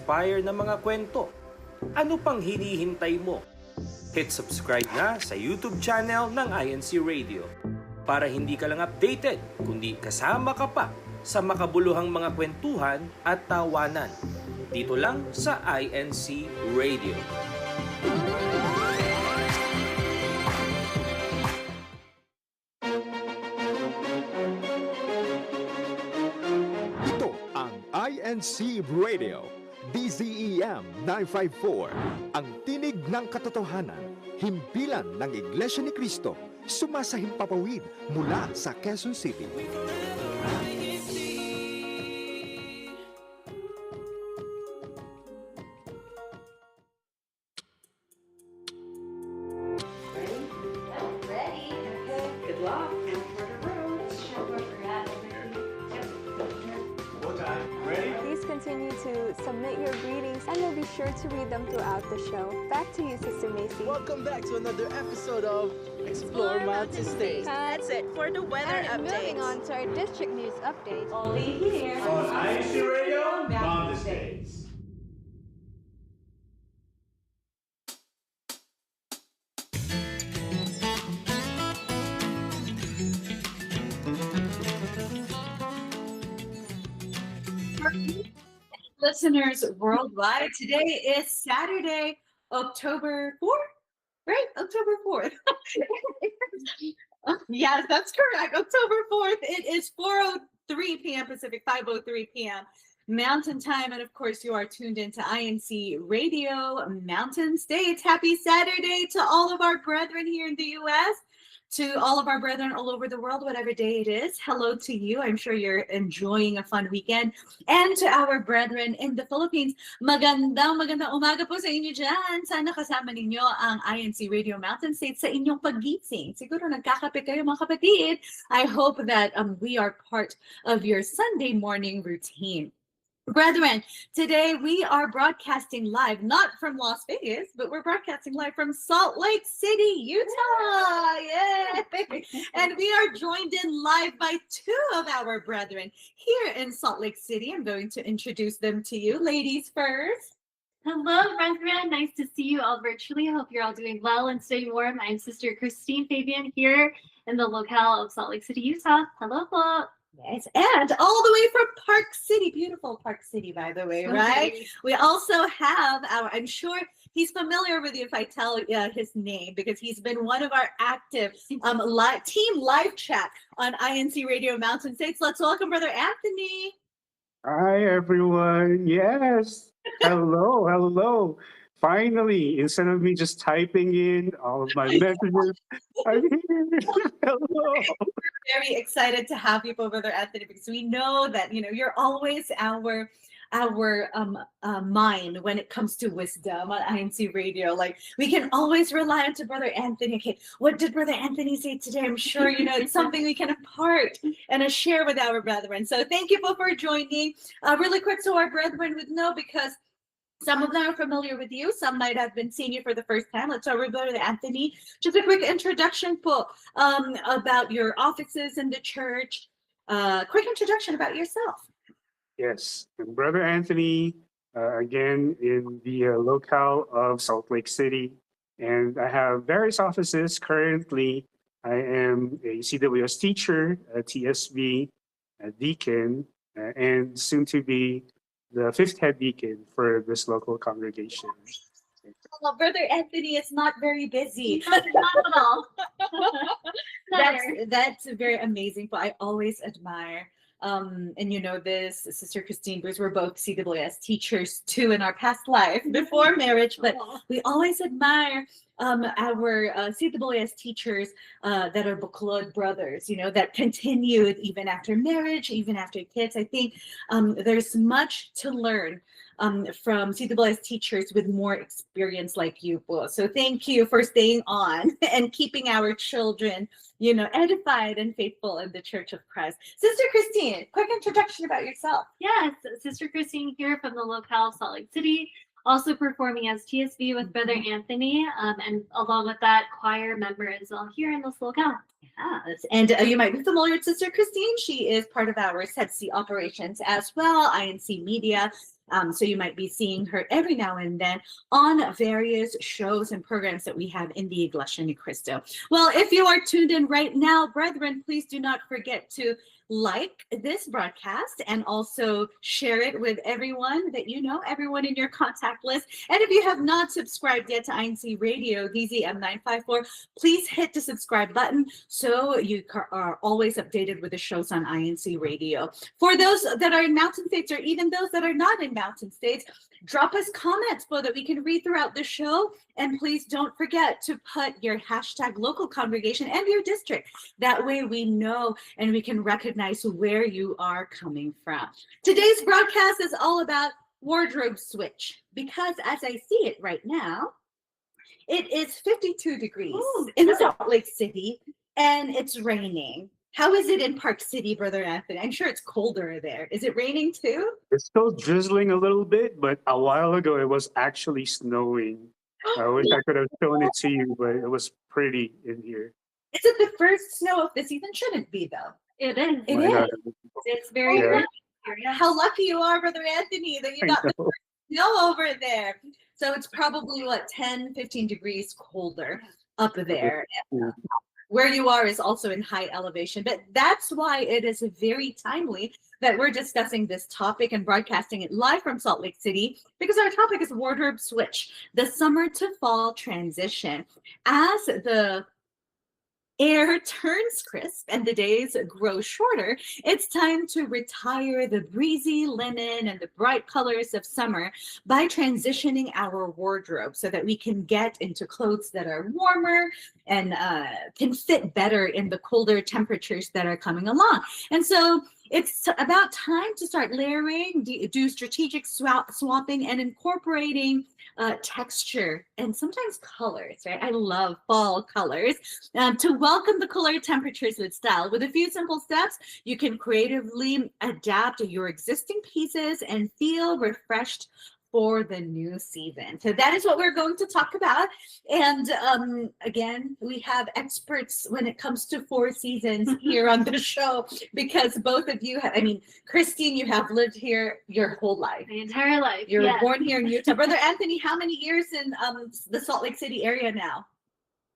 nakaka-inspire na mga kwento. Ano pang hinihintay mo? Hit subscribe na sa YouTube channel ng INC Radio para hindi ka lang updated, kundi kasama ka pa sa makabuluhang mga kwentuhan at tawanan. Dito lang sa INC Radio. Ito ang INC Radio, DZEM 954, ang tinig ng katotohanan, himpilan ng Iglesia ni Cristo, sumasahimpapawid mula sa Quezon City. Continue to submit your greetings and we'll be sure to read them throughout the show. Back to you, Sister Macy. Welcome back to another episode of Explore Mountain States. That's it for the weather And updates. moving on to our district news update. Only here on INCRadio Mountain States. Listeners worldwide, today is Saturday, October 4th, right? October 4th. Yes, that's correct. October 4th. It is 4:03 p.m. Pacific, 5:03 p.m. Mountain Time. And of course, you are tuned into INC Radio Mountain States. Happy Saturday to all of our brethren here in the U.S., to all of our brethren all over the world, whatever day it is. Hello to you. I'm sure you're enjoying a fun weekend. And to our brethren in the Philippines, magandang umaga po sa inyo dyan. Sana kasama ninyo ang INC Radio Mountain States sa inyong pagising. Siguro nagkakape kayo mga kapatid. I hope that we are part of your Sunday morning routine. Brethren, today we are broadcasting live, not from Las Vegas, but we're broadcasting live from Salt Lake City, Utah. Yay! And we are joined in live by two of our brethren here in Salt Lake City. I'm going to introduce them to you. Ladies first. Hello, brethren. Nice to see you all virtually. Hope you're all doing well and staying warm. I'm Sister Christine Fabian here in the locale of Salt Lake City, Utah. Hello, po. Yes, and all the way from Park City, beautiful Park City, by the way, right? We also have our, I'm sure he's familiar with you if I tell his name, because he's been one of our active team live chat on INC Radio Mountain States. Let's welcome Brother Anthony. Hi, everyone. Yes. Hello. Finally, instead of me just typing in all of my messages, I'm here. Hello. We're very excited to have you, Brother Anthony, because we know that, you're always our mind when it comes to wisdom on INC Radio. Like, we can always rely on to Brother Anthony. Okay, what did Brother Anthony say today? I'm sure, it's something we can impart and share with our brethren. So thank you for joining. Really quick, so our brethren would know, because some of them are familiar with you. Some might have been seeing you for the first time. Let's start with Brother Anthony. Just a quick introduction po, about your offices in the church. Quick introduction about yourself. Yes, I'm Brother Anthony, again, in the locale of Salt Lake City. And I have various offices. Currently, I am a CWS teacher, a TSB, a deacon, and soon to be the fifth head deacon for this local congregation. Well, Brother Anthony is not very busy. Not at all. That's very amazing. But I always admire, and you know this, Sister Christine, Bruce, we're both CWS teachers too in our past life before marriage, but we always admire our CWS teachers that are Buklod brothers, that continued even after marriage, even after kids. I think there's much to learn from CWS teachers with more experience like you, Po. So thank you for staying on and keeping our children, edified and faithful in the Church of Christ. Sister Christine, quick introduction about yourself. Yes, Sister Christine here from the locale of Salt Lake City. Also performing as TSB with Brother Anthony, and along with that, choir member as well here in this locale. Yes, and you might be familiar with Sister Christine. She is part of our cebsi operations as well, INC Media. So you might be seeing her every now and then on various shows and programs that we have in the Iglesia Ni Cristo. Well, if you are tuned in right now, brethren, please do not forget to like this broadcast and also share it with everyone that you know, everyone in your contact list. And if you have not subscribed yet to INC Radio, DZM954, please hit the subscribe button so you are always updated with the shows on INC Radio. For those that are in Mountain States or even those that are not in Mountain States, drop us comments so that we can read throughout the show. And please don't forget to put your hashtag local congregation and your district. That way we know and we can recognize where you are coming from. Today's broadcast is all about wardrobe switch because as I see it right now, it is 52 degrees in Salt Lake City and it's raining. How is it in Park City, Brother Anthony? I'm sure it's colder there. Is it raining too? It's still drizzling a little bit, but a while ago it was actually snowing. I wish I could have shown it to you, but it was pretty in here. Is it the first snow of the season? Shouldn't be though. It is. It My is. God. It's very Yeah. good. Yeah. How lucky you are, Brother Anthony, that you I got the know. snow over there. So it's probably what, 10, 15 degrees colder up there. Yeah. Where you are is also in high elevation, but that's why it is very timely that we're discussing this topic and broadcasting it live from Salt Lake City because our topic is wardrobe switch, the summer to fall transition. As the air turns crisp and the days grow shorter, it's time to retire the breezy linen and the bright colors of summer by transitioning our wardrobe so that we can get into clothes that are warmer and can fit better in the colder temperatures that are coming along. And so it's about time to start layering, do strategic swapping and incorporating texture and sometimes colors, right? I love fall colors. To welcome the cooler temperatures with style. With a few simple steps, you can creatively adapt your existing pieces and feel refreshed for the new season. So that is what we're going to talk about. And again, we have experts when it comes to 4 seasons here on the show because both of you have, I mean, Christine, you have lived here your whole life. My entire life. You were yes. born here in Utah. Brother Anthony, how many years in the Salt Lake City area now?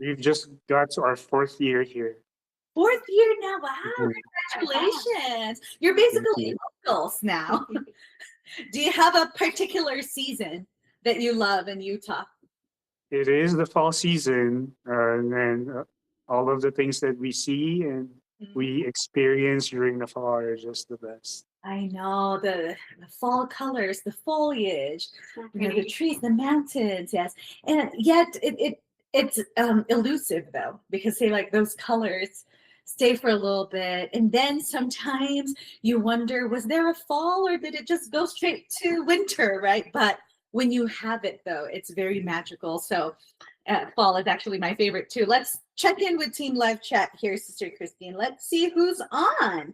We've just got to our 4th year here. 4th year now. Wow, congratulations. You're basically locals now. Do you have a particular season that you love in Utah? It is the fall season, and all of the things that we see and we experience during the fall are just the best. I know the fall colors, the foliage, So you know, the pretty. trees, the mountains, yes. And yet it's elusive though, because they like those colors stay for a little bit. And then sometimes you wonder, was there a fall or did it just go straight to winter, right? But when you have it though, it's very magical. So fall is actually my favorite too. Let's check in with Team Live Chat here, Sister Christine. Let's see who's on.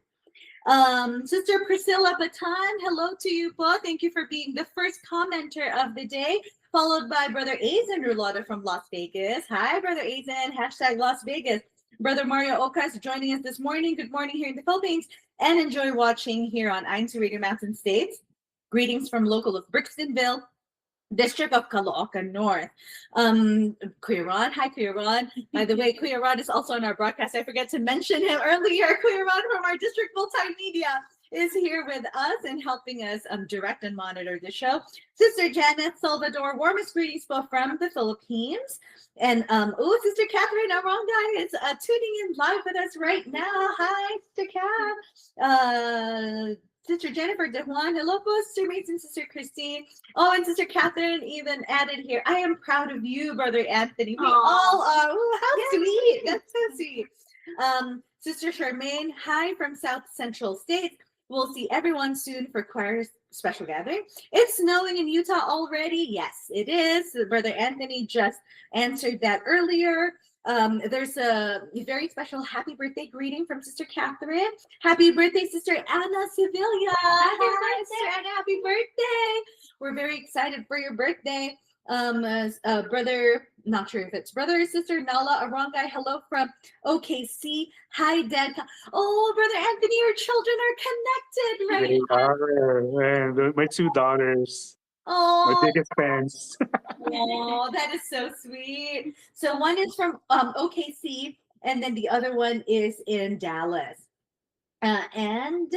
Sister Priscilla Batan, hello to you both. Thank you for being the first commenter of the day, followed by Brother Azen Rulada from Las Vegas. Hi, Brother Azen, hashtag Las Vegas. Brother Mario Ocas joining us this morning. Good morning here in the Philippines and enjoy watching here on INCRadio Mountain States. Greetings from local of Brixtonville, District of Caloocan North. Kuya Ron, hi Kuya Ron. By the way, Kuya Ron is also on our broadcast. I forgot to mention him earlier. Kuya Ron from our district multimedia is here with us and helping us direct and monitor the show. Sister Janet Salvador, warmest greetings from the Philippines. And Sister Catherine Arongay is tuning in live with us right now. Hi, Sister Kat. Sister Jennifer De Juan, hello, Sister Mates and Sister Christine. Oh, and Sister Catherine even added here, I am proud of you, Brother Anthony. We all are. Ooh, how sweet. That's so sweet. Sister Charmaine, hi from South Central States. We'll see everyone soon for choir's special gathering. It's snowing in Utah already. Yes, it is. Brother Anthony just answered that earlier. There's a very special happy birthday greeting from Sister Catherine. Happy birthday, Sister Anna Sevilla. Hi, Sister Anna, happy birthday. We're very excited for your birthday. Brother, not sure if it's brother or sister, Nala Arongay. Hello from OKC. Hi, Dad. Oh, Brother Anthony, your children are connected, right? They are, my two daughters, my Oh, biggest fans. oh, that is so sweet. So one is from OKC, and then the other one is in Dallas. And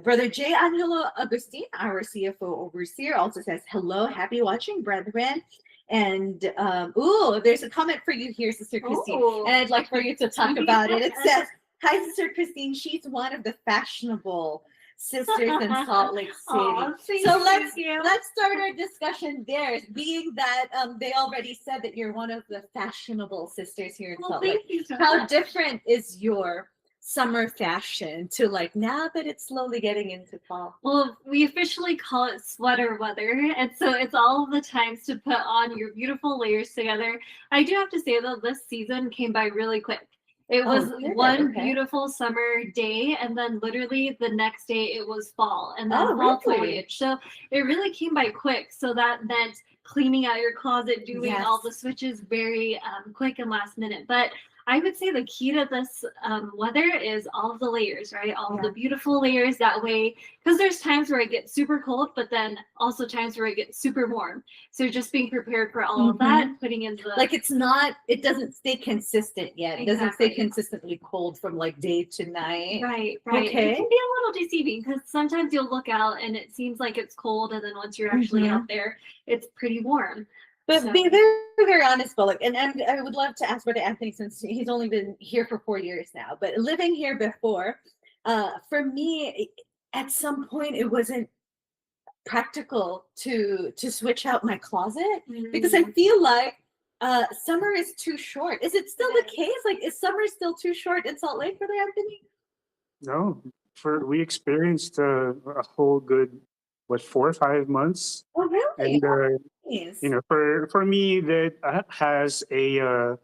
Brother J. Angelo Agustin, our CFO overseer, also says, hello, happy watching, brethren. And there's a comment for you here, Sister Christine. Ooh. And I'd like for you to talk about it. It says, hi, Sister Christine. She's one of the fashionable sisters in Salt Lake City. Aw, So thank you. let's start our discussion there, being that they already said that you're one of the fashionable sisters here in Salt Lake. Thank you so How much. different is your summer fashion to like now that it's slowly getting into fall? Well, we officially call it sweater weather, and so it's all of the times to put on your beautiful layers together. I do have to say though, this season came by really quick. It Oh, was did it? one Okay. beautiful summer day, and then literally the next day it was fall, and then Oh, fall really? foliage. So it really came by quick. So that meant cleaning out your closet, doing Yes. all the switches very quick and last minute. But I would say the key to this weather is all of the layers, right? All of the beautiful layers. That way, because there's times where it gets super cold, but then also times where it gets super warm. So just being prepared for all of that, putting in the Like it doesn't stay consistent yet. It doesn't stay Exactly. consistently cold from like day to night. Right. Okay. It can be a little deceiving because sometimes you'll look out and it seems like it's cold, and then once you're actually out there, it's pretty warm. But So- being very, very honest, Bullock, and I would love to ask Brother Anthony, since he's only been here for 4 years now, but living here before, for me, at some point, it wasn't practical to switch out my closet because I feel like summer is too short. Is it still the case? Like, is summer still too short in Salt Lake, Brother Anthony? No, we experienced a whole good, 4 or 5 months. Oh, really? And, Nice. for me that has a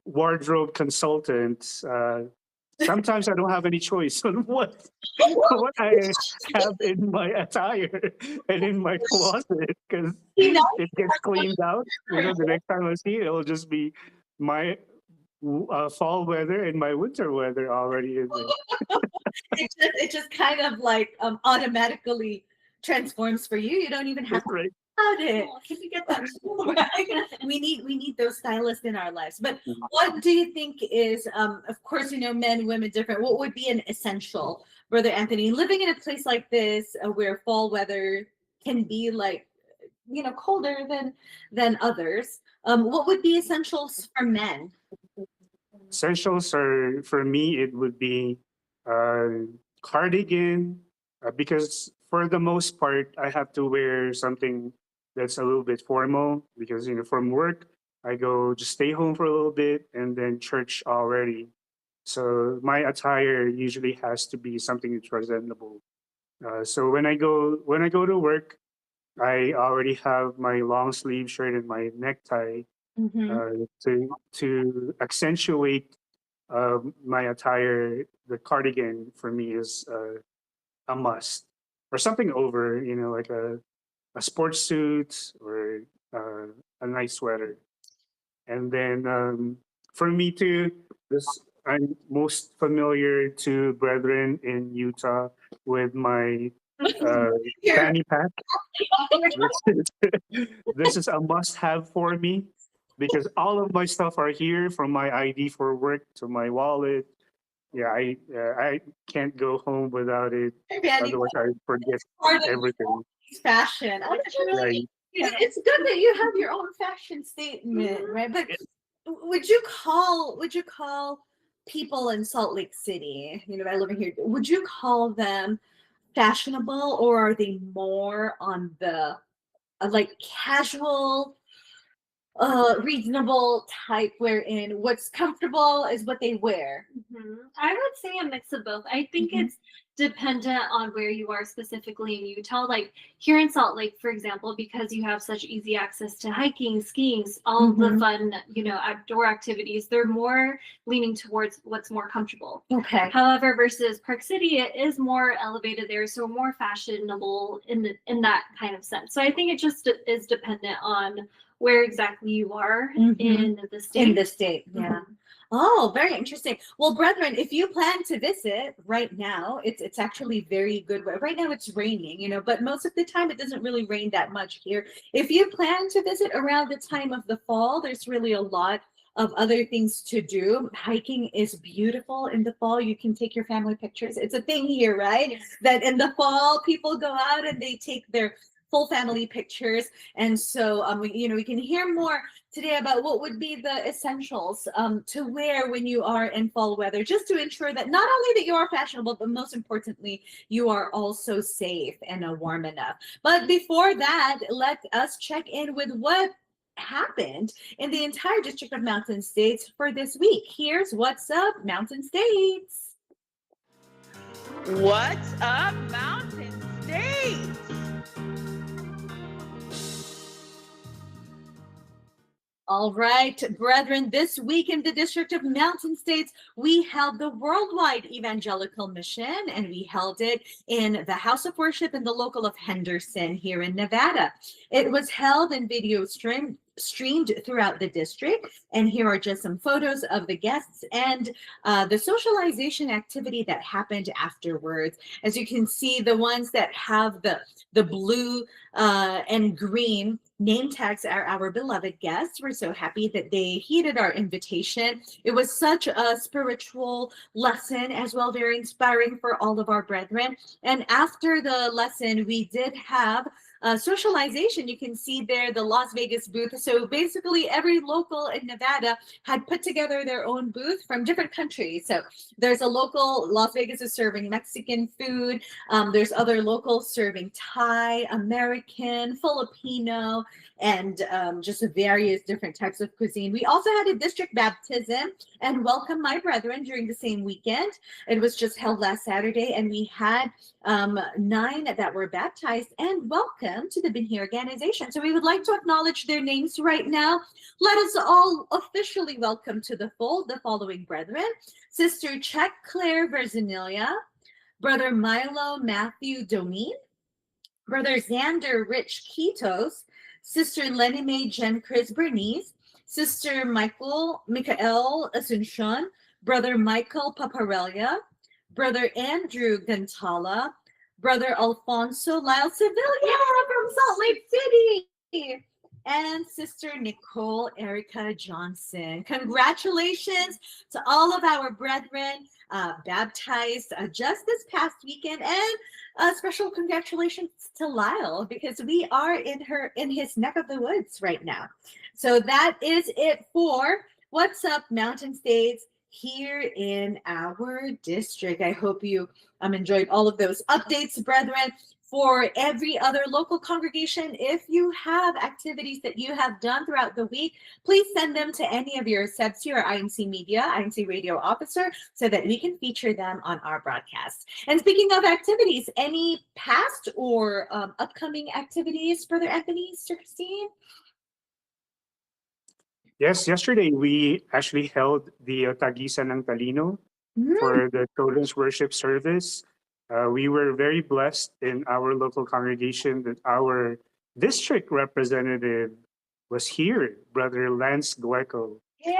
wardrobe consultant, sometimes I don't have any choice on what I have in my attire and in my closet because You know, it gets cleaned out. The next time I see it, it'll just be my fall weather and my winter weather already in there. it just kind of like automatically transforms for you. You don't even have to Right. about it. Oh, can you get that? Right? We need those stylists in our lives. But what do you think is of course men, women different. What would be an essential, Brother Anthony, living in a place like this where fall weather can be like colder than others? What would be essentials for men? Essentials are, for me, it would be cardigan, because for the most part, I have to wear something that's a little bit formal because, from work, I go just stay home for a little bit and then church already. So my attire usually has to be something that's presentable. So when I go to work, I already have my long sleeve shirt and my necktie to accentuate my attire. The cardigan for me is a must, or something over, like a sports suit or a nice sweater. And then for me too, I'm most familiar to brethren in Utah with my fanny pack. This is a must-have for me because all of my stuff are here, from my ID for work to my wallet. Yeah, I can't go home without it. Fanny Otherwise, I forget part of everything. fashion. Oh, that's really Right. It's good that you have your own fashion statement, right? But would you call people in Salt Lake City, by living here, would you call them fashionable, or are they more on the like casual, reasonable type, wherein what's comfortable is what they wear? I would say a mix of both. I think it's dependent on where you are specifically in Utah. Like here in Salt Lake, for example, because you have such easy access to hiking, skiing, all of the fun, outdoor activities, they're more leaning towards what's more comfortable. Okay. However, versus Park City, it is more elevated there, so more fashionable in that kind of sense. So I think it just is dependent on where exactly you are in the state. In the state, yeah. Oh, very interesting. Well, brethren, if you plan to visit right now, it's actually very good. Right now it's raining, but most of the time it doesn't really rain that much here. If you plan to visit around the time of the fall, there's really a lot of other things to do. Hiking is beautiful in the fall. You can take your family pictures. It's a thing here, right? That in the fall, people go out and they take their full family pictures. And so, we can hear more today about what would be the essentials to wear when you are in fall weather, just to ensure that not only that you are fashionable, but most importantly, you are also safe and warm enough. But before that, let us check in with what happened in the entire District of Mountain States for this week. Here's What's Up, Mountain States. What's Up, Mountain States? All right, brethren, this week in the District of Mountain States, we held the Worldwide Evangelical Mission, and we held it in the House of Worship in the local of Henderson here in Nevada. It was held and video streamed throughout the district, and here are just some photos of the guests and the socialization activity that happened afterwards. As you can see, the ones that have the blue and green name tags are our beloved guests. We're so happy that they heeded our invitation. It was such a spiritual lesson as well, very inspiring for all of our brethren. And after the lesson, we did have socialization. You can see there the Las Vegas booth. So basically every local in Nevada had put together their own booth from different countries. So there's a local, Las Vegas is serving Mexican food. There's other locals serving Thai, American, Filipino, and just various different types of cuisine. We also had a district baptism and welcome my brethren during the same weekend. It was just held last Saturday, and we had 9 that were baptized and welcome to the Binhi organization. So we would like to acknowledge their names right now. Let us all officially welcome to the fold the following brethren: Sister Check Claire Verzanilia, Brother Milo Matthew Domin, Brother Xander Rich Kitos, Sister Lenny Mae Jen Chris Bernice, Sister Michael Asuncion, Brother Michael Paparella, Brother Andrew Gantala, Brother Alfonso Lyle Sevilla from Salt Lake City, and Sister Nicole Erica Johnson. Congratulations to all of our brethren baptized just this past weekend, and a special congratulations to Lyle, because we are in his neck of the woods right now. So that is it for What's Up, Mountain States here in our district. I hope you enjoyed all of those updates, brethren. For every other local congregation, if you have activities that you have done throughout the week, please send them to any of your cebsi or INC media, INC radio officer, so that we can feature them on our broadcast. And speaking of activities, any past or upcoming activities, Brother Anthony, Sister Christine? Yes, yesterday we actually held the Tagisan ng Talino for the children's worship service. We were very blessed in our local congregation that our district representative was here, Brother Lance Gueco. He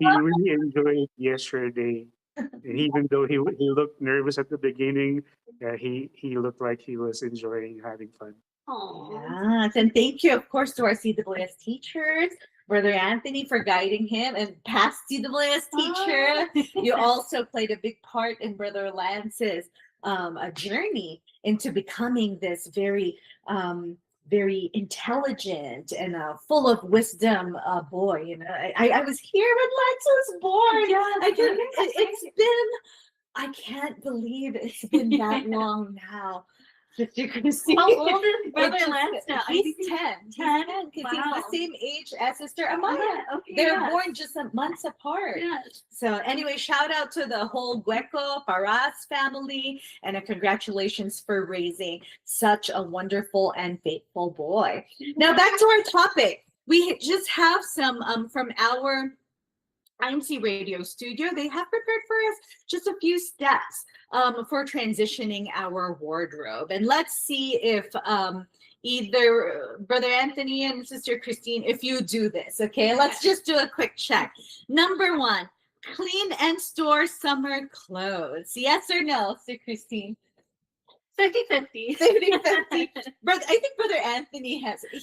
really enjoyed yesterday. And even though he looked nervous at the beginning, he looked like he was enjoying having fun. Yes, and thank you, of course, to our CWS teachers, Brother Anthony, for guiding him, and past CWS teacher. You also played a big part in Brother Lance's a journey into becoming this very very intelligent and full of wisdom boy. You know, I was here when Lance was born. I can't believe it's been that long now. Sister Christine. How old is Brother Lance now? He's 10. 10? Because he was same age as Sister Amaya. Okay, They're yes. born just months apart. Yes. So anyway, shout out to the whole Gueco Paras family, and a congratulations for raising such a wonderful and faithful boy. Now back to our topic. We just have some from our INC radio studio. They have prepared for us just a few steps for transitioning our wardrobe. And let's see if either Brother Anthony and Sister Christine, if you do this, okay? Let's just do a quick check. Number 1, clean and store summer clothes. Yes or no, Sister Christine? 50-50. 50-50. Brother, I think Brother Anthony has it.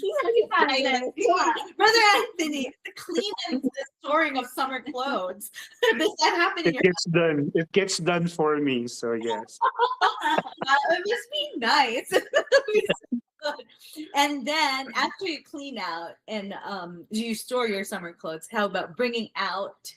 Yeah. Brother Anthony, the clean and the storing of summer clothes. Does that happen in It gets done. It gets done for me. So yes. It must be nice. And then after you clean out and you store your summer clothes, how about bringing out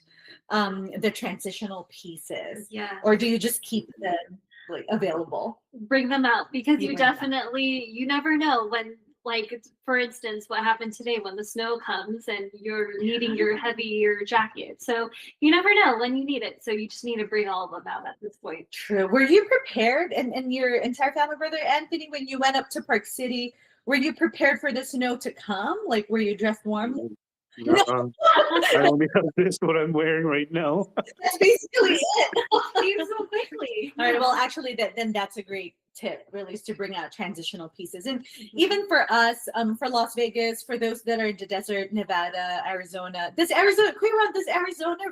the transitional pieces? Yeah. Or do you just keep them like available? Bring them out, because You you bring them out. definitely, you never know when, like, for instance, what happened today when the snow comes and you're needing your heavier jacket. So you never know when you need it. So you just need to bring all of them out at this point. True. Were you prepared, and your entire family, Brother Anthony, when you went up to Park City, were you prepared for the snow to come? Like, were you dressed warmly? No, I only have this what I'm wearing right now. That's basically it. Came so quickly. All right. Well, actually, then that's a great tip, really, is to bring out transitional pieces. And even for us, for Las Vegas, for those that are in the desert, Nevada, Arizona, does Arizona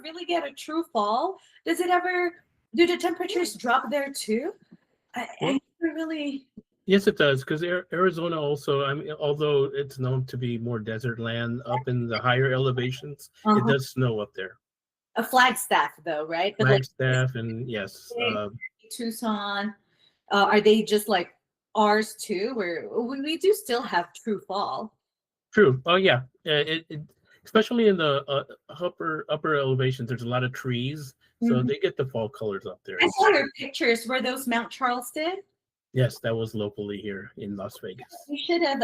really get a true fall? Does it ever? Do the temperatures drop there too? I never really. Yes, it does, because Arizona also, I mean, although it's known to be more desert land up in the higher elevations, it does snow up there. A Flagstaff, though, right? But like Flagstaff and yes. Tucson, are they just like ours too? Where we do still have true fall. True. Oh, yeah. It especially in the upper elevations, there's a lot of trees, so they get the fall colors up there. I saw your pictures. Were those Mount Charleston? Yes, that was locally here in Las Vegas. We should have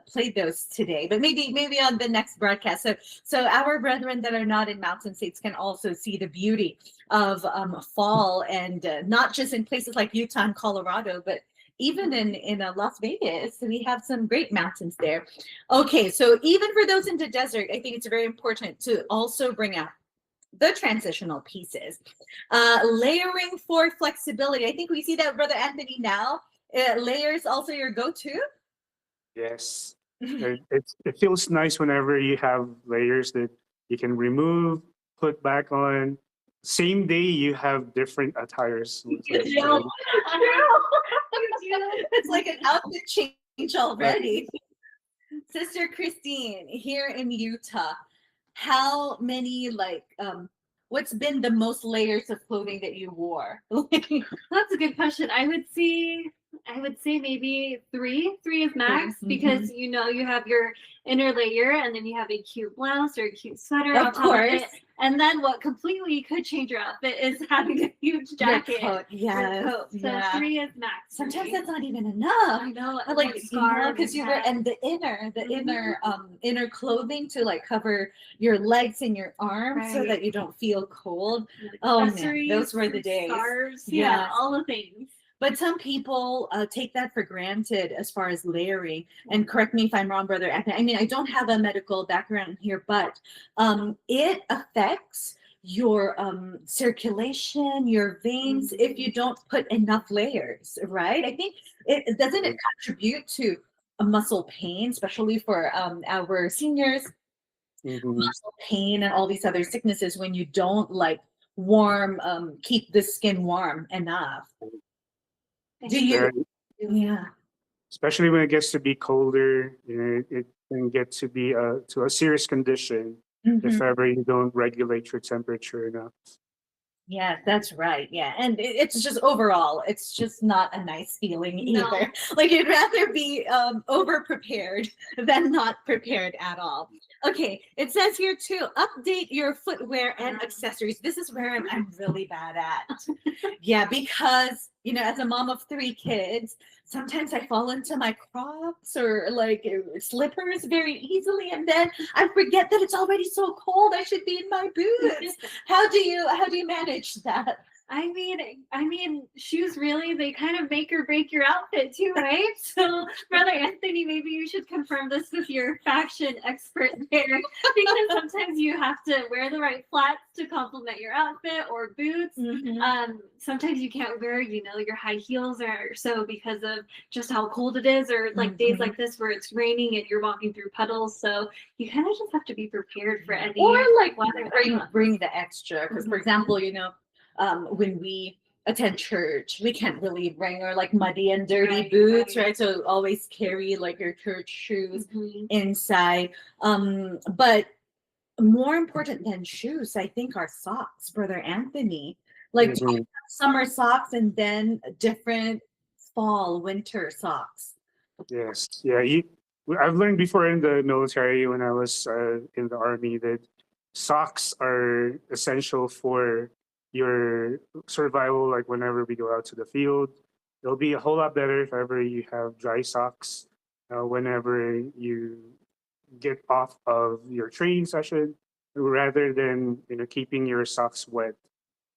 played those today, but maybe on the next broadcast. So our brethren that are not in Mountain States can also see the beauty of fall, and not just in places like Utah and Colorado, but even in Las Vegas. We have some great mountains there. Okay, so even for those in the desert, I think it's very important to also bring out the transitional pieces. Layering for flexibility. I think we see that, Brother Anthony, now. Layers also your go-to? Yes. It feels nice whenever you have layers that you can remove, put back on. Same day, you have different attires. It's like an outfit change already. Sister Christine, here in Utah, how many, what's been the most layers of clothing that you wore? That's a good question. I would say maybe three is max, because you have your inner layer, and then you have a cute blouse or a cute sweater on top of it. And then what completely could change your outfit is having a huge jacket. Coat. Yes. Coat. So 3 is max. Sometimes that's not even enough. I know, Like scarves, because you wear, and the inner clothing to like cover your legs and your arms, so that you don't feel cold. Oh man, those were the days. Scarves, yeah, all the things. But some people take that for granted as far as layering. And correct me if I'm wrong, Brother Anthony. I mean, I don't have a medical background here, but it affects your circulation, your veins, if you don't put enough layers, right? I think it doesn't contribute to a muscle pain, especially for our seniors, muscle pain and all these other sicknesses when you don't keep the skin warm enough. Do you? Yeah. Especially when it gets to be colder, it can get to be to a serious condition if ever you don't regulate your temperature enough. Yeah, that's right. Yeah, and it's just overall, it's just not a nice feeling either. Like you'd rather be over prepared than not prepared at all. Okay, it says here too, update your footwear and accessories. This is where I'm really bad at. Yeah, because, you know, as a mom of 3 kids, sometimes I fall into my Crocs or like slippers very easily, and then I forget that it's already so cold. I should be in my boots. How do you manage that? I mean, shoes really, they kind of make or break your outfit too, right? So, Brother Anthony, maybe you should confirm this with your fashion expert there, because sometimes you have to wear the right flats to complement your outfit or boots. Sometimes you can't wear, you know, your high heels or so because of just how cold it is, or like days like this where it's raining and you're walking through puddles. So you kind of just have to be prepared for any Or like weather. bring the extra, because for example, you know, when we attend church, we can't really bring our like muddy and dirty boots, right? So always carry like your church shoes inside. But more important than shoes, I think, are socks, Brother Anthony. Like summer socks and then different fall, winter socks. Yes. Yeah. I've learned before in the military when I was in the army that socks are essential for your survival. Like whenever we go out to the field, it'll be a whole lot better if ever you have dry socks whenever you get off of your training session, rather than, you know, keeping your socks wet.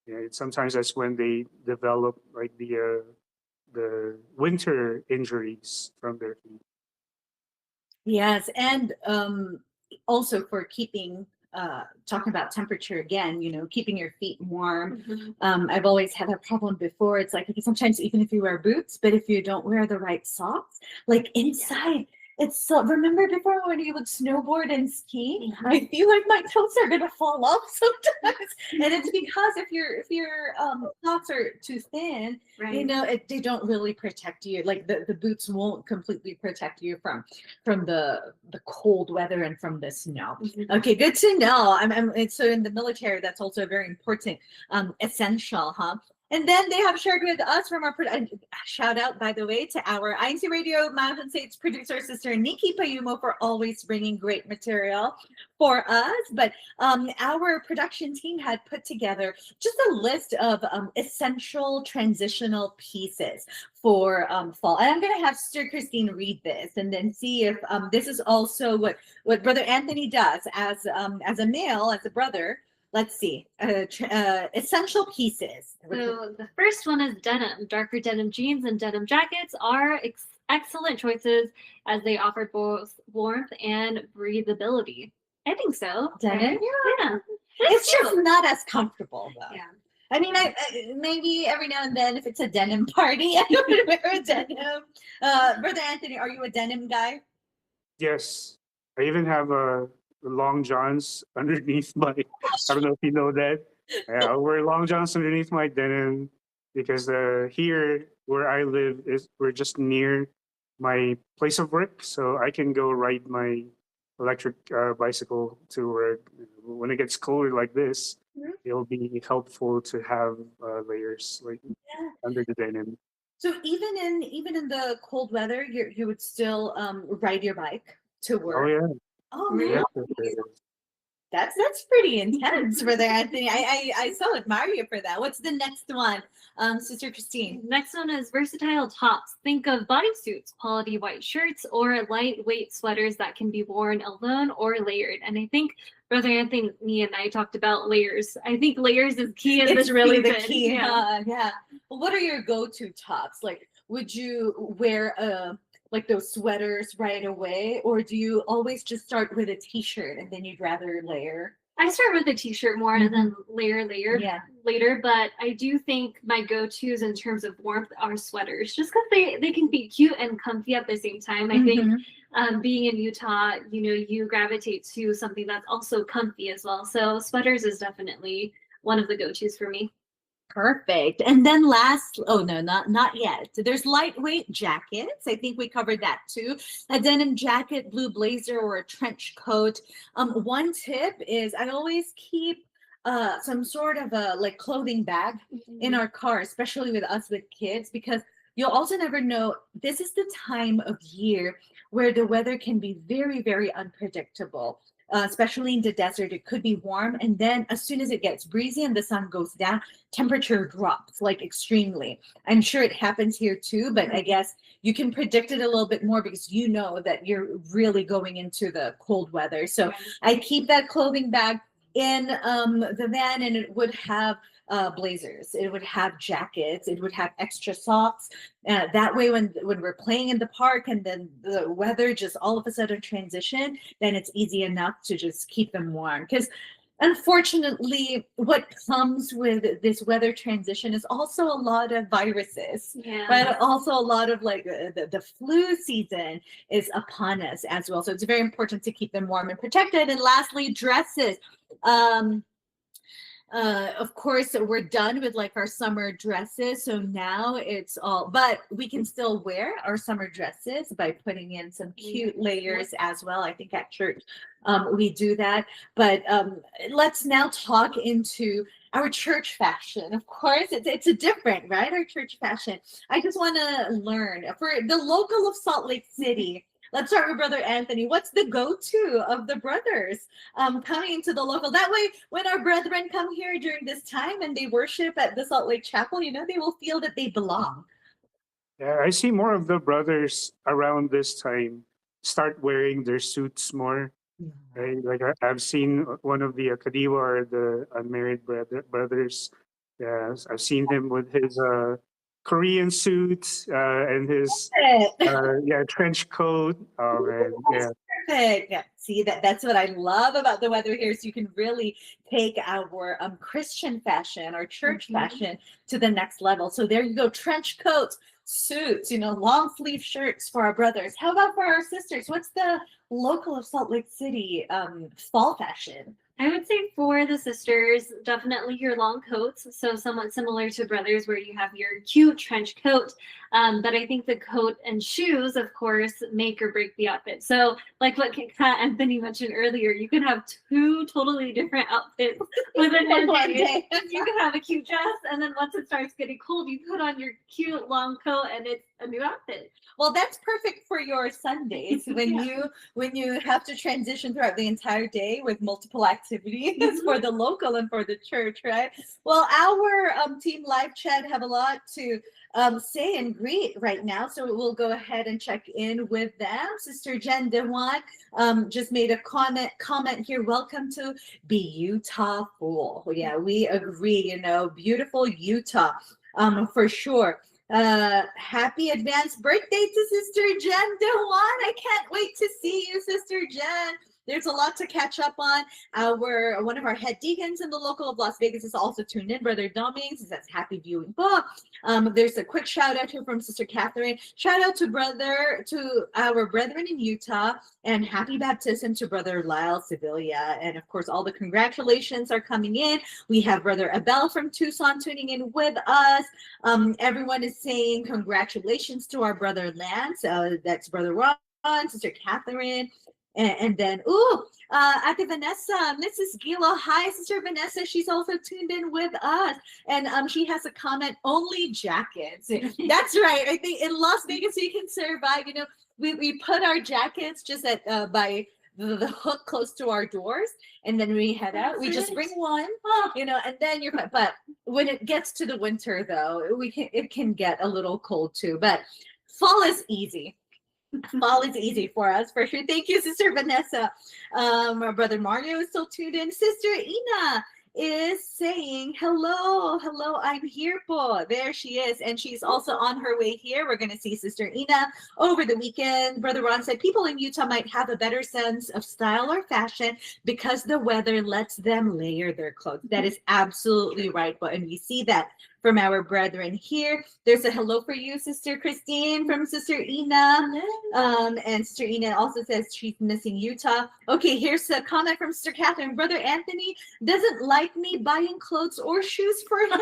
Yeah, sometimes that's when they develop like the winter injuries from their feet. Yes, and also for keeping talking about temperature again, you know, keeping your feet warm. I've always had that problem before. It's like, okay, sometimes even if you wear boots, but if you don't wear the right socks, like inside, it's so, remember before when you would snowboard and ski? I feel like my toes are gonna fall off sometimes, and it's because if your socks are too thin, you know, they don't really protect you. Like the boots won't completely protect you from the cold weather and from the snow. Okay, good to know. So in the military, that's also a very important essential, huh? And then they have shared with us from our shout out, by the way, to our INCRadio Mountain States producer sister Nikki Payumo for always bringing great material for us. But our production team had put together just a list of essential transitional pieces for fall. And I'm going to have Sister Christine read this and then see if this is also what Brother Anthony does as a male, as a brother. Let's see, essential pieces. So the first one is denim. Darker denim jeans and denim jackets are excellent choices as they offer both warmth and breathability. I think so. Denim, yeah. It's just not as comfortable though. Yeah. I mean, I maybe every now and then if it's a denim party, I would wear a denim. Brother Anthony, are you a denim guy? Yes, I even have long johns underneath my. I don't know if you know that. I wear long johns underneath my denim because here where I live we're just near my place of work, so I can go ride my electric bicycle to work. When it gets colder like this, it'll be helpful to have layers like under the denim. So even in the cold weather, you would still ride your bike to work. Oh yeah. Oh man. Yeah. That's pretty intense, Brother Anthony. I so admire you for that. What's the next one, Sister Christine? Next one is versatile tops. Think of bodysuits, quality white shirts, or lightweight sweaters that can be worn alone or layered. And I think Brother Anthony and I talked about layers. I think layers is key. It's really the key. Yeah. Well, what are your go-to tops? Like, would you wear like those sweaters right away, or do you always just start with a t-shirt and then you'd rather layer? I start with a t-shirt more and then layer later, but I do think my go-tos in terms of warmth are sweaters, just because they can be cute and comfy at the same time. I think being in Utah, you know, you gravitate to something that's also comfy as well. So sweaters is definitely one of the go-tos for me. Perfect. And then last, oh no, not yet. There's lightweight jackets. I think we covered that too. A denim jacket, blue blazer, or a trench coat. One tip is I always keep some sort of a like clothing bag in our car, especially with us with kids, because you'll also never know. This is the time of year where the weather can be very, very unpredictable. especially in the desert, it could be warm. And then as soon as it gets breezy and the sun goes down, temperature drops like extremely. I'm sure it happens here too, but I guess you can predict it a little bit more because you know that you're really going into the cold weather. So I keep that clothing bag in the van, and it would have blazers, it would have jackets, it would have extra socks. That way, when we're playing in the park and then the weather just all of a sudden transition, then it's easy enough to just keep them warm. Because unfortunately, what comes with this weather transition is also a lot of viruses, but also a lot of like the flu season is upon us as well. So it's very important to keep them warm and protected. And lastly, dresses. Of course, we're done with like our summer dresses. So now it's all, but we can still wear our summer dresses by putting in some cute layers as well. I think at church we do that. But let's now talk into our church fashion. Of course, it's a different, right? Our church fashion. I just want to learn for the local of Salt Lake City. Let's start with Brother Anthony. What's the go-to of the brothers coming into the local? That way, when our brethren come here during this time and they worship at the Salt Lake Chapel, you know, they will feel that they belong. Yeah, I see more of the brothers around this time start wearing their suits more. Right? Like I've seen one of the Kadiwa or the unmarried brothers. Yeah, I've seen him with his Korean suit and his trench coat. Oh man, yeah. Perfect. Yeah. See that's what I love about the weather here. So you can really take our Christian fashion, our church fashion to the next level. So there you go, trench coats, suits, you know, long sleeve shirts for our brothers. How about for our sisters? What's the local of Salt Lake City fall fashion? I would say for the sisters, definitely your long coats. So somewhat similar to brothers where you have your cute trench coat. But I think the coat and shoes, of course, make or break the outfit. So like what Anthony mentioned earlier, you can have two totally different outfits within one day. You can have a cute dress, and then once it starts getting cold, you put on your cute long coat and it's a new outfit. Well, that's perfect for your Sundays when you have to transition throughout the entire day with multiple activities for the local and for the church, right? Well, our team live chat have a lot to say and greet right now, so we'll go ahead and check in with them. Sister Jen DeJuan just made a comment here. Welcome to Beautiful. Yeah, we agree. You know, beautiful Utah, for sure. Happy advanced birthday to Sister Jen DeJuan. I can't wait to see you, Sister Jen. There's a lot to catch up on. One of our head deacons in the local of Las Vegas is also tuned in, Brother Domings. He says happy viewing. There's a quick shout out here from Sister Catherine. Shout out to our brethren in Utah, and happy baptism to Brother Lyle Sevilla. And of course, all the congratulations are coming in. We have Brother Abel from Tucson tuning in with us. Everyone is saying congratulations to our brother Lance. That's Brother Ron, Sister Catherine. And then, Ate Vanessa, Mrs. Gila. Hi, Sister Vanessa. She's also tuned in with us. And she has a comment, only jackets. That's right. I think in Las Vegas, you can survive. You know, we put our jackets just at by the hook close to our doors. And then we head out. We just bring one, you know, and then you're fine. But when it gets to the winter, though, it can get a little cold, too. But fall is easy. Fall is easy for us, for sure. Thank you, Sister Vanessa. Our brother Mario is still tuned in. Sister Ina is saying, hello, I'm here, po. There she is. And she's also on her way here. We're going to see Sister Ina over the weekend. Brother Ron said, people in Utah might have a better sense of style or fashion because the weather lets them layer their clothes. That is absolutely right. And we see that from our brethren here. There's a hello for you, Sister Christine, from Sister Ina. And Sister Ina also says she's missing Utah. Okay, here's a comment from Sister Catherine. Brother Anthony doesn't like me buying clothes or shoes for him.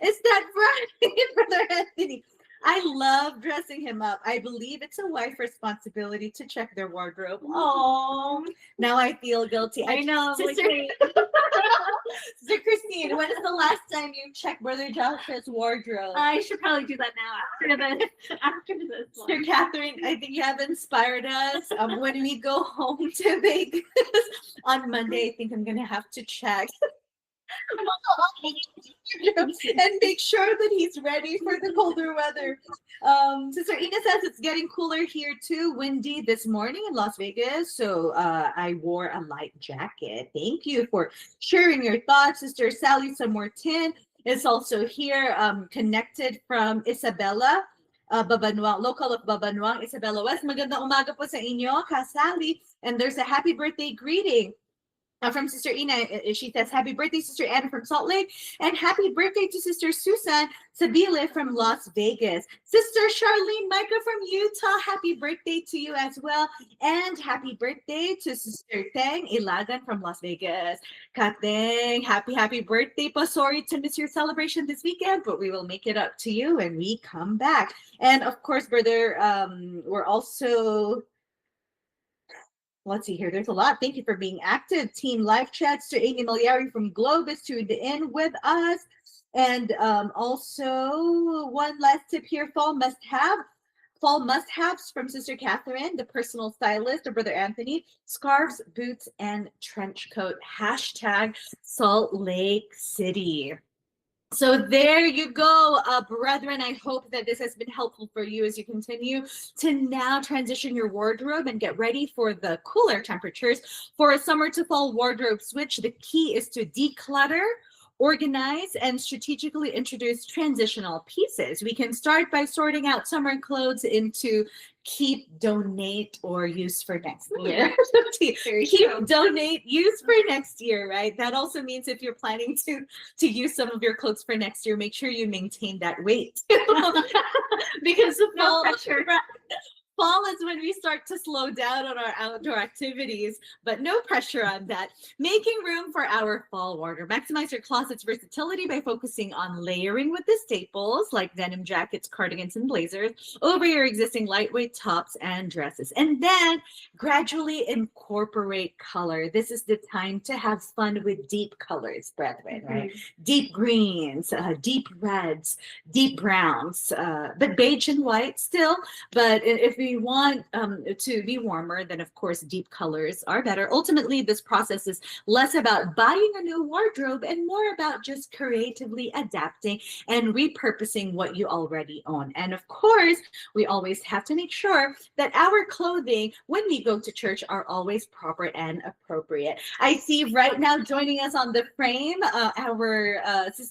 Is that right, Brother Anthony? I love dressing him up. I believe it's a wife responsibility to check their wardrobe. Oh, now I feel guilty. I know. Sister, Sister Christine, when is the last time you checked Brother Joshua's wardrobe? I should probably do that now after this one. Sister Catherine, I think you have inspired us. When we go home to Vegas on Monday, I think I'm gonna have to check and make sure that he's ready for the colder weather. Sister Ina says it's getting cooler here too, windy this morning in Las Vegas. So I wore a light jacket. Thank you for sharing your thoughts. Sister Sally Samortin is also here, connected from Isabela. Babanuang, local of Babanuang, Isabela West. Magandang umaga po sa inyo, Kasali. And there's a happy birthday greeting from Sister Ina. She says, happy birthday, Sister Anna from Salt Lake. And happy birthday to Sister Susan Sabile from Las Vegas. Sister Charlene Micah from Utah, happy birthday to you as well. And happy birthday to Sister Teng Ilagan from Las Vegas. Kateng, happy birthday po. Sorry to miss your celebration this weekend, but we will make it up to you when we come back. And of course, brother, we're also... Let's see here. There's a lot. Thank you for being active. Team Live Chats to Amy Magliari from Globe is tuned in with us. And also one last tip here. Fall must-haves from Sister Catherine, the personal stylist of Brother Anthony. Scarves, boots, and trench coat. Hashtag Salt Lake City. So there you go, brethren. I hope that this has been helpful for you as you continue to now transition your wardrobe and get ready for the cooler temperatures. For a summer to fall wardrobe switch, the key is to declutter, organize, and strategically introduce transitional pieces. We can start by sorting out summer clothes into keep, donate, or use for next year. Keep, donate, use for next year, right? That also means if you're planning to use some of your clothes for next year, make sure you maintain that weight. Because No pressure. Fall is when we start to slow down on our outdoor activities, but no pressure on that. Making room for our fall wardrobe. Maximize your closet's versatility by focusing on layering with the staples like denim jackets, cardigans, and blazers over your existing lightweight tops and dresses. And then gradually incorporate color. This is the time to have fun with deep colors, brethren, right? Deep greens, deep reds, deep browns, but beige and white still. But if we want to be warmer, then of course deep colors are better. Ultimately, this process is less about buying a new wardrobe and more about just creatively adapting and repurposing what you already own. And of course, we always have to make sure that our clothing when we go to church are always proper and appropriate. I see right now joining us on the frame our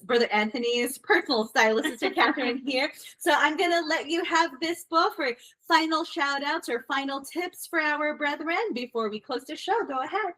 Brother Anthony's personal stylist, Sister Catherine here. So I'm gonna let you have this book for final shout outs or final tips for our brethren before we close the show. Go ahead.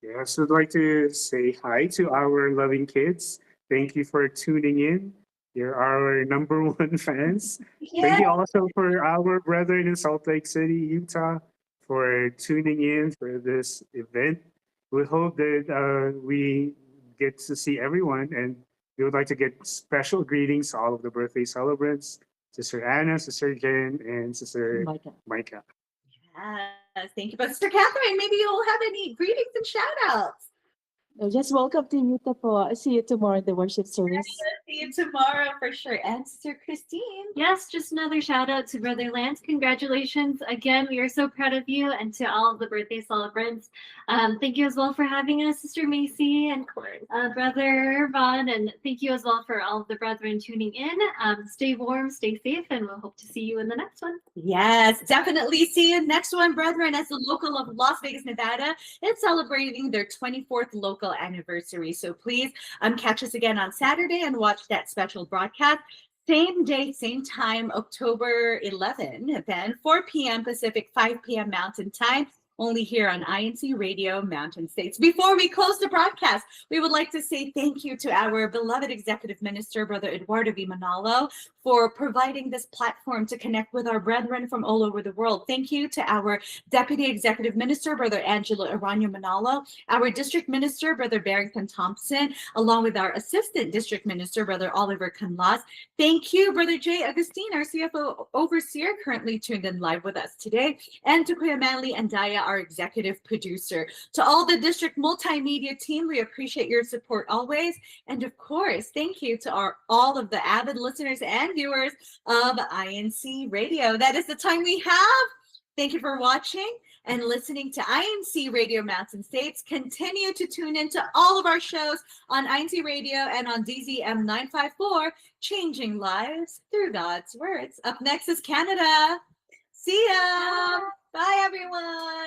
Yes, I'd like to say hi to our loving kids. Thank you for tuning in. You're our number one fans. Yeah. Thank you also for our brethren in Salt Lake City, Utah, for tuning in for this event. We hope that we get to see everyone, and we would like to get special greetings to all of the birthday celebrants. Sister Anna, Sister Jen, and Sister Micah. Yes, thank you. But Sister Catherine, maybe you'll have any greetings and shout outs. Just welcome to Utah po. See you tomorrow in the worship service. See you tomorrow for sure. And Sister Christine. Yes, just another shout out to Brother Lance. Congratulations again. We are so proud of you, and to all of the birthday celebrants. Thank you as well for having us, Sister Macy and Brother Ron, and thank you as well for all of the brethren tuning in. Stay warm, stay safe, and we'll hope to see you in the next one. Yes, definitely see you next one, brethren. As the local of Las Vegas, Nevada, it's celebrating their 24th local anniversary. So please catch us again on Saturday and watch that special broadcast. Same day, same time, October 11, then 4 p.m. Pacific, 5 p.m. Mountain Time. Only here on INCRadio Mountain States. Before we close the broadcast, we would like to say thank you to our beloved Executive Minister, Brother Eduardo V. Manalo, for providing this platform to connect with our brethren from all over the world. Thank you to our Deputy Executive Minister, Brother Angelo Aranyo Manalo, our District Minister, Brother Barrington Thompson, along with our Assistant District Minister, Brother Oliver Canlas. Thank you, Brother Jay Agustin, our CFO Overseer, currently tuned in live with us today, and to Kuya Manley and Daya, our executive producer. To all the district multimedia team, we appreciate your support always. And of course, thank you to all of the avid listeners and viewers of INC Radio. That is the time we have. Thank you for watching and listening to INC Radio Mountain States. Continue to tune into all of our shows on INC Radio and on DZM 954, changing lives through God's words. Up next is Canada. See ya. Bye, everyone.